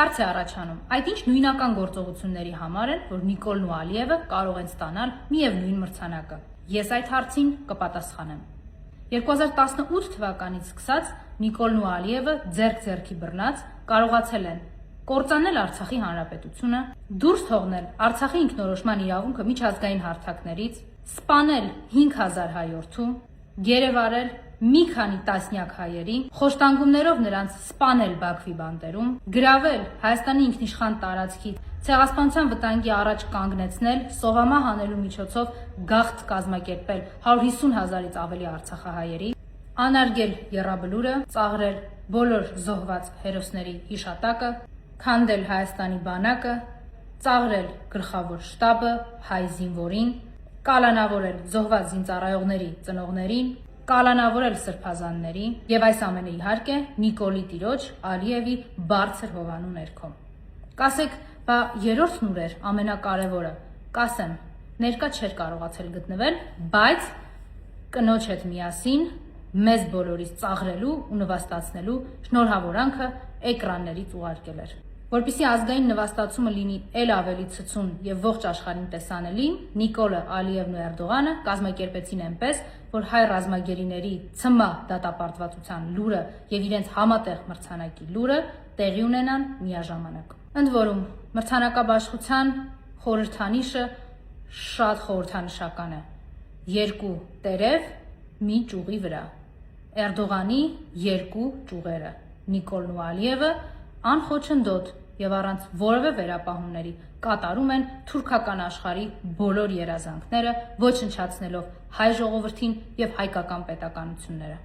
Հարց է առաջանում, այդ ինչ նույնական գործողությունների համար են, որ Նիկոլն ու Ալիևը կարող են ստանալ միևնույն մրցանակը։ Ես այդ հարցին կպատասխանեմ։ 2018 թվականից սկսած Նիկոլն ու Ալիևը ձեռք-ձեռքի բռնած կարողացել են կործանել Արցախի հանրապետությունը, դուրս թողնել Արցախի ինքնորոշման իրավունքը միջազգային հարթակներից, սպանել 5000 հայորդու, գերեվարել մի քանի տասնյակ հայերի, խոշտանգումներով նրանց սպանել Բաքվի բանտերում, գրավել Հայաստանի ինքնիշխան տարածքի ցեղասպանության վտանգի առաջ կանգնեցնել, սովամահ անելու միջոցով գաղթ կազմակերպել 150 000-ից ավելի արցախահայերի, անարգել եռաբլուրը, ծաղրել բոլոր զոհված հերոսների հիշատակը, քանդել Հայաստանի բանակը, ծաղրել գլխավոր շտաբը, հայ զինվորին, կալանավորել զոհված զինծառայողների ծնողներին, կալանավորել սրբազանների եւ այս ամենը իհարկե Նիկոլի տիրոջ Ալիևի բարձր հովանու ներքո։ Կասեք, բա երրորդն ուր էր ամենակարևորը։ Կասեմ, ներկա չէր կարողացել գտնվել, բայց կնոջ հետ միասին մեզ բոլորիս ծաղրելու ու նվաստացնելու շնորհավորանքը էկրաններից ուղարկել էր։ Որպեսզի ազգային նվաստացումը լինի ել ավելի ցցուն եւ ողջ աշխարհին տեսանելի, Նիկոլը, Ալիևն ու Էրդողանը կազմակերպեցին այնպես, որ հայ ռազմագերիների ՑՄԱ դատապարտվածության լուրը եւ իրենց համատեղ մրցանակի լուրը տեղի ունենան միաժամանակ։ Ընդ որում, մրցանակաբաշխության խորհրդանիշը շատ խորհրդանշական է։ 2 տերև մի ճյուղի վրա։ Էրդողանի 2 ճյուղերը՝ Նիկոլն ու Ալիևը անխոչնդոտ եւ առանց որևէ վերապահումների կատարում են թուրքական աշխարհի բոլոր երազանքները, ոչնչացնելով հայ ժողովրդին եւ հայկական պետականությունները։